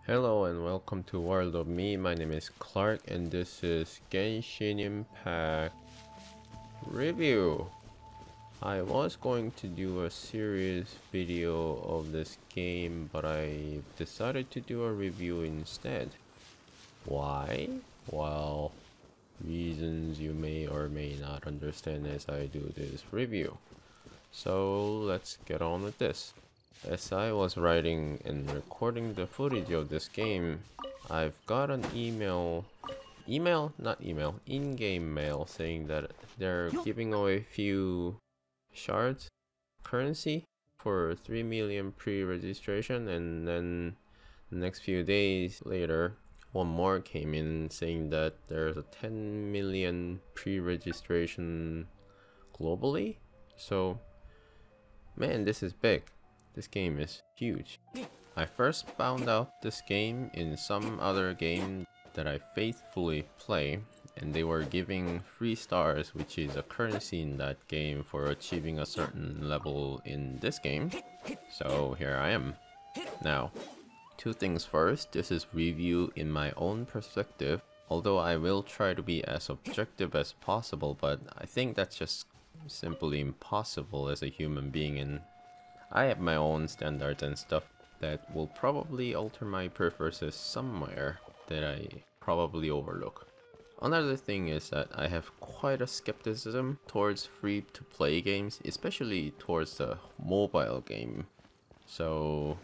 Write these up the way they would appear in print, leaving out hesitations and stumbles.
Hello and welcome to World of Me. My name is Clark and this is Genshin Impact review. I was going to do a serious video of this game, but I decided to do a review instead. Why? Well, reasons you may or may not understand as I do this review. So let's get on with this. As I was writing and recording the footage of this game, I've got an in-game mail saying that they're giving away a few shards currency for 3 million pre-registration, and then the next few days later one more came in saying that there's a 10 million pre-registration globally. So man, this is big. This game is huge. I first found out this game in some other game that I faithfully play, and they were giving free stars, which is a currency in that game, for achieving a certain level in this game. So here I am. Now, two things first, this is review in my own perspective, although I will try to be as objective as possible, but I think that's just simply impossible as a human being, and I have my own standards and stuff that will probably alter my preferences somewhere that I probably overlook. Another thing is that I have quite a skepticism towards free-to-play games, especially towards the mobile game. So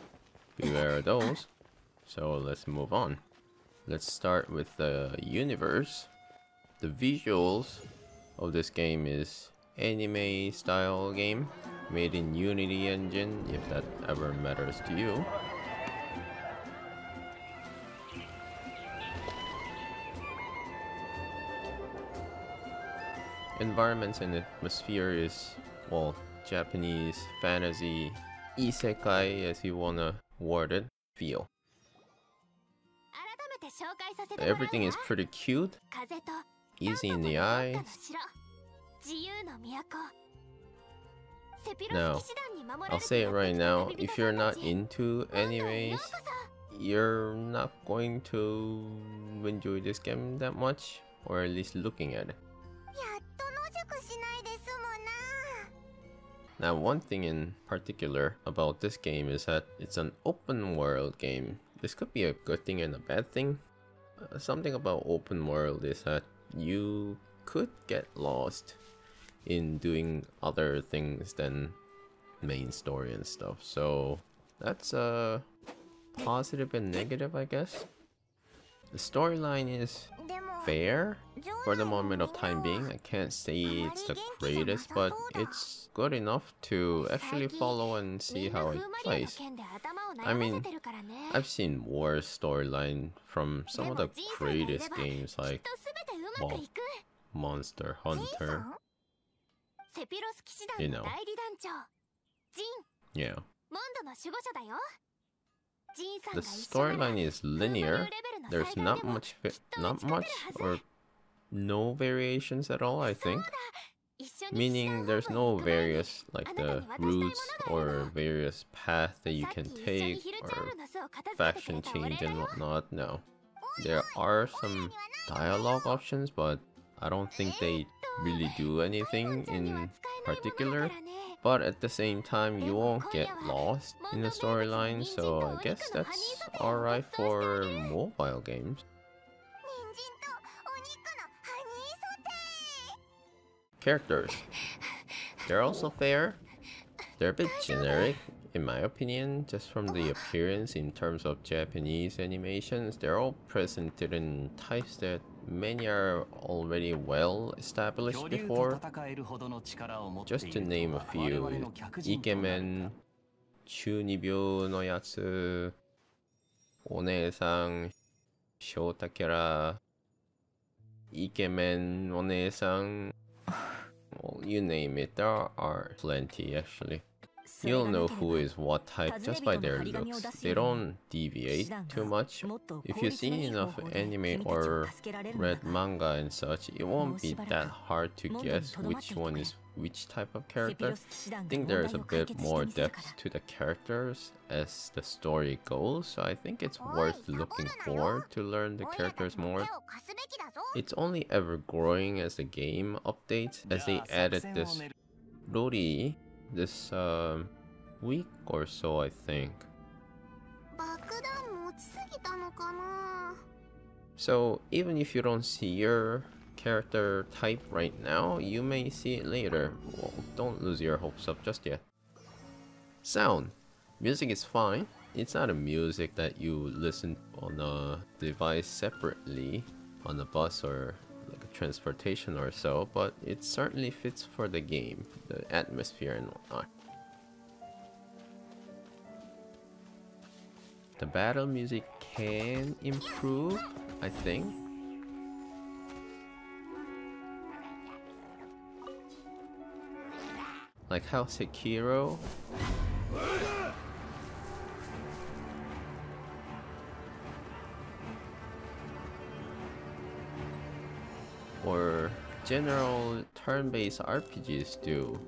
beware of those. So let's move on. Let's start with the universe. The visuals of this game is anime style game made in Unity engine, if that ever matters to you. Environments and atmosphere is, well, Japanese fantasy isekai, as you wanna word it, feel. Everything is pretty cute, easy in the eyes. Now, I'll say it right now, if you're not into animes, you're not going to enjoy this game that much, or at least looking at it. Now, one thing in particular about this game is that it's an open world game. This could be a good thing and a bad thing. Something about open world is that you could get lost in doing other things than main story and stuff. So that's a positive and negative, I guess. The storyline is fair for the moment of time being. I can't say it's the greatest, but it's good enough to actually follow and see how it plays. I mean, I've seen worse storyline from some of the greatest games like, well, Monster Hunter. You know. Yeah. The storyline is linear. There's not much or no variations at all, I think. Meaning there's no various, like, the routes or various paths that you can take or faction change and whatnot. No. There are some dialogue options, but I don't think they really do anything in particular. But at the same time, you won't get lost in the storyline, so I guess that's alright for mobile games. Characters. They're also fair. They're a bit generic, in my opinion, just from the appearance in terms of Japanese animations. They're all presented in types that many are already well established before. Just to name a few: Ikemen, Chunibyo no Yatsu, One-san, Shotakera, Ikemen One-san. Well, you name it, there are plenty actually. You'll know who is what type just by their looks. They don't deviate too much. If you see enough anime or read manga and such, it won't be that hard to guess which one is which type of character. I think there's a bit more depth to the characters as the story goes, so I think it's worth looking for to learn the characters more. It's only ever growing as the game updates, as they added this Rori this week or so, I think. So even if you don't see your character type right now, you may see it later. Well, don't lose your hopes up just yet. Sound. Music is fine. It's not a music that you listen on a device separately on a bus or like a transportation or so, but it certainly fits for the game, the atmosphere and whatnot. The battle music can improve, I think. Like how Sekiro or general turn-based RPGs do.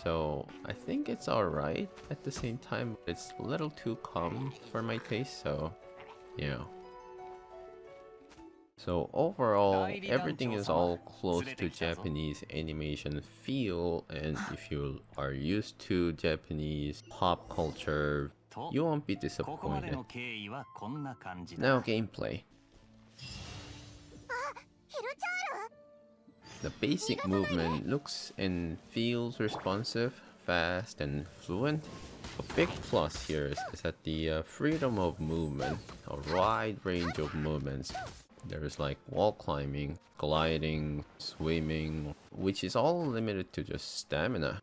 So I think it's alright. At the same time, it's a little too calm for my taste, so yeah. So overall, everything is all close to Japanese animation feel, and if you are used to Japanese pop culture, you won't be disappointed. Now gameplay. The basic movement looks and feels responsive, fast and fluent. A big plus here is that the freedom of movement, a wide range of movements. There's like wall climbing, gliding, swimming, which is all limited to just stamina,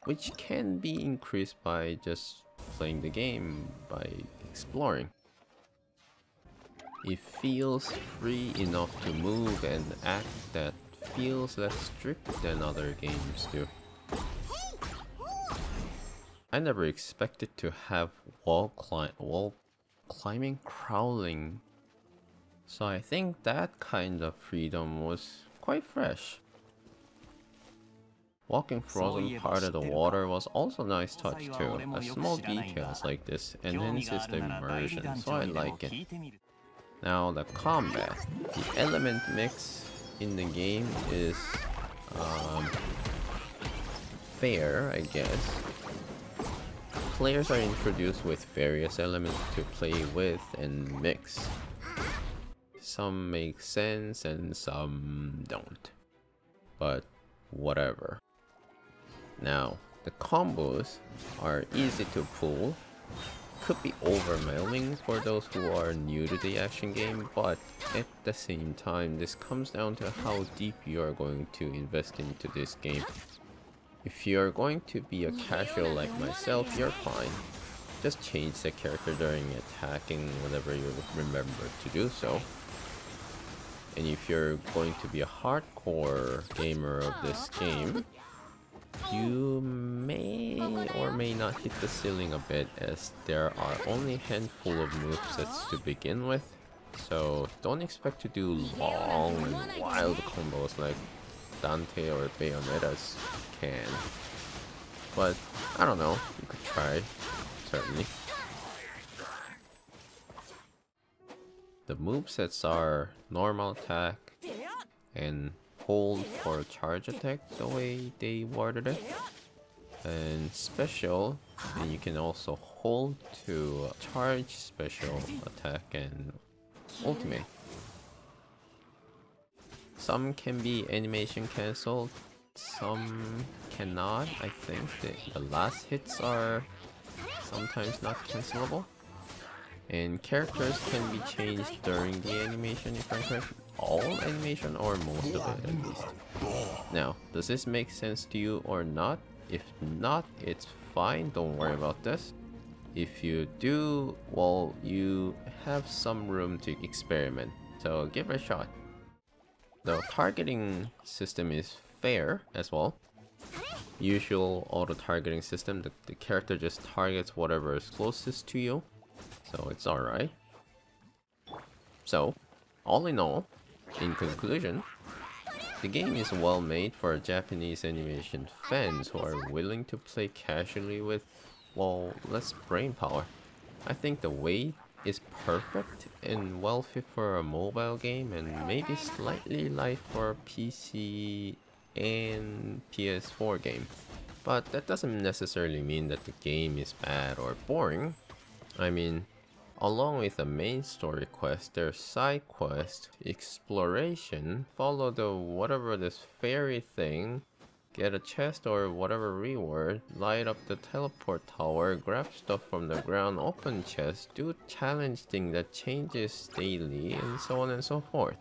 which can be increased by just playing the game, by exploring. It feels free enough to move and act that feels less strict than other games do. I never expected to have wall climbing, crawling, so I think that kind of freedom was quite fresh. Walking frozen part of the water was also a nice touch too. Small details like this enhances the immersion, so I like it. Now the combat. The element mix in the game is fair, I guess. Players are introduced with various elements to play with and mix. Some make sense and some don't, but whatever. Now, the combos are easy to pull. Could be overwhelming for those who are new to the action game, but at the same time, this comes down to how deep you are going to invest into this game. If you are going to be a casual like myself, you're fine. Just change the character during attacking whenever you remember to do so. And if you're going to be a hardcore gamer of this game, you may or may not hit the ceiling a bit, as there are only a handful of movesets to begin with. So don't expect to do long and wild combos like Dante or Bayonetta's can. But I don't know, you could try, certainly. The movesets are normal attack and hold for charge attack, the way they worded it, and special, and you can also hold to charge, special attack, and ultimate. Some can be animation cancelled, some cannot. I think the last hits are sometimes not cancelable. And characters can be changed during the animation if I'm correct. All animation or most of it at least. Now, does this make sense to you or not? If not, it's fine, don't worry about this. If you do, well, you have some room to experiment, so give it a shot. The targeting system is fair as well. Usual auto-targeting system, the character just targets whatever is closest to you, so it's alright. So, all in all, in conclusion, the game is well made for Japanese animation fans who are willing to play casually with, well, less brain power. I think the weight is perfect and well fit for a mobile game, and maybe slightly light for a PC and PS4 game. But that doesn't necessarily mean that the game is bad or boring. I mean, along with the main story quest, there's side quest, exploration, follow the whatever this fairy thing, get a chest or whatever reward, light up the teleport tower, grab stuff from the ground, open chest, do challenge thing that changes daily, and so on and so forth.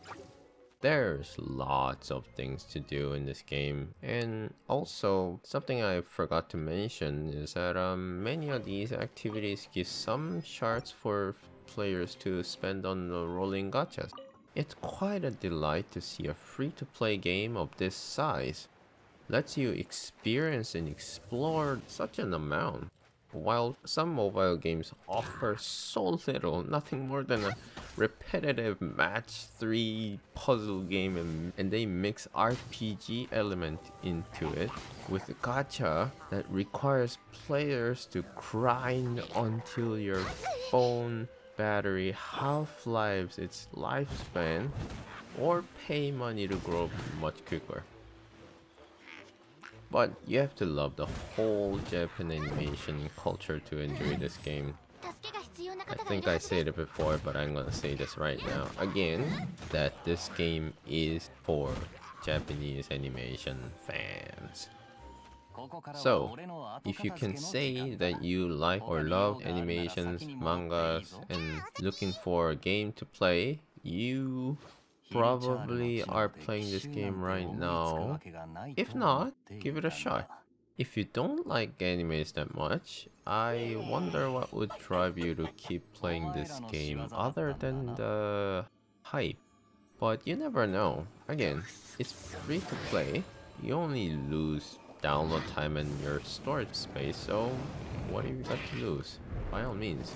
There's lots of things to do in this game. And also, something I forgot to mention is that many of these activities give some shards for players to spend on the rolling gachas. It's quite a delight to see a free-to-play game of this size. Lets you experience and explore such an amount. While some mobile games offer so little, nothing more than a repetitive match 3 puzzle game, and they mix RPG element into it with a gacha that requires players to grind until your phone battery half-lives its lifespan or pay money to grow much quicker. But you have to love the whole Japan animation culture to enjoy this game. I think I said it before, but I'm gonna say this right now again, that this game is for Japanese animation fans. So, if you can say that you like or love animations, mangas, and looking for a game to play, you probably are playing this game right now. If not, give it a shot. If you don't like animes that much, I wonder what would drive you to keep playing this game other than the hype. But you never know. Again, it's free to play. You only lose download time and your storage space, so what have you got to lose? By all means.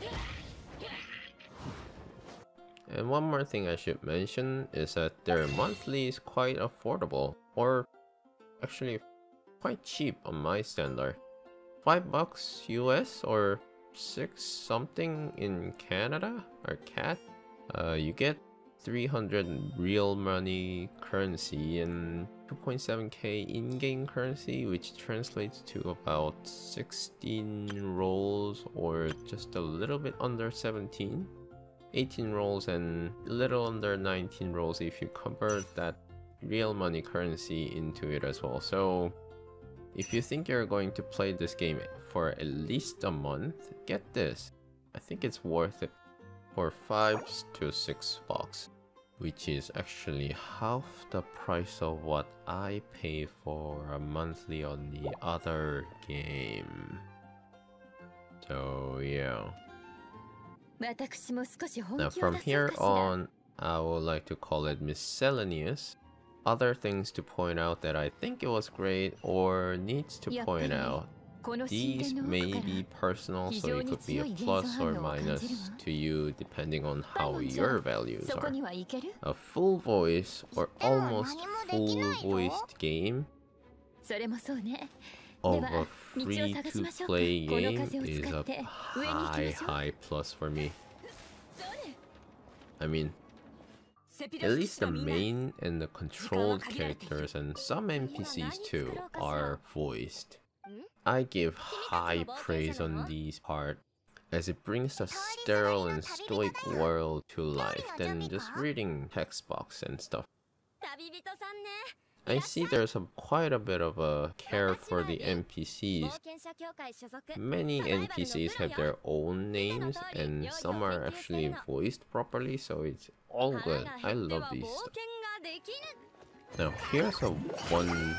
And one more thing I should mention is that their monthly is quite affordable, or actually quite cheap on my standard. $5 US or 6 something in Canada or CAT. You get 300 real money currency and 2.7k in-game currency, which translates to about 16 rolls or just a little bit under 17. 18 rolls and a little under 19 rolls if you convert that real money currency into it as well. So if you think you're going to play this game for at least a month, get this. I think it's worth it for $5 to $6, which is actually half the price of what I pay for a monthly on the other game. So yeah. Now from here on, I would like to call it miscellaneous. Other things to point out that I think it was great or needs to point out. These may be personal, so it could be a plus or minus to you depending on how your values are. A full voice or almost full voiced game of a free-to-play game is a high plus for me. I mean, at least the main and the controlled characters and some NPCs too are voiced. I give high praise on these part. as it brings the sterile and stoic world to life than just reading text box and stuff. I see there's quite a bit of a care for the NPCs. Many NPCs have their own names and some are actually voiced properly, so it's all good. I love these stuff. Now here's one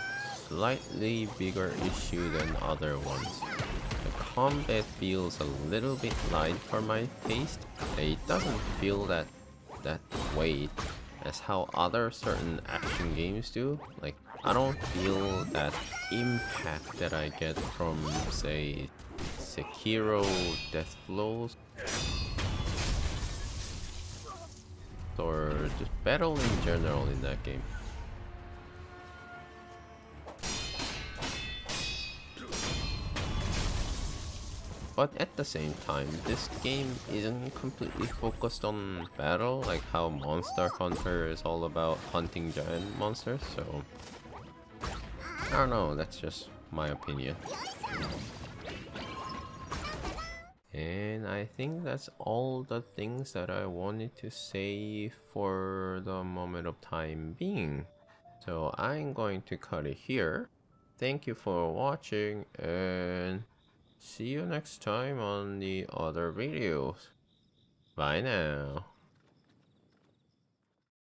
slightly bigger issue than other ones. The combat feels a little bit light for my taste. It doesn't feel that weight as how other certain action games do. Like, I don't feel that impact that I get from, say, Sekiro Death Blows or just battle in general in that game. But at the same time, this game isn't completely focused on battle, like how Monster Hunter is all about hunting giant monsters, so I don't know, that's just my opinion. And I think that's all the things that I wanted to say for the moment of time being. So I'm going to cut it here. Thank you for watching and see you next time on the other videos. Bye now.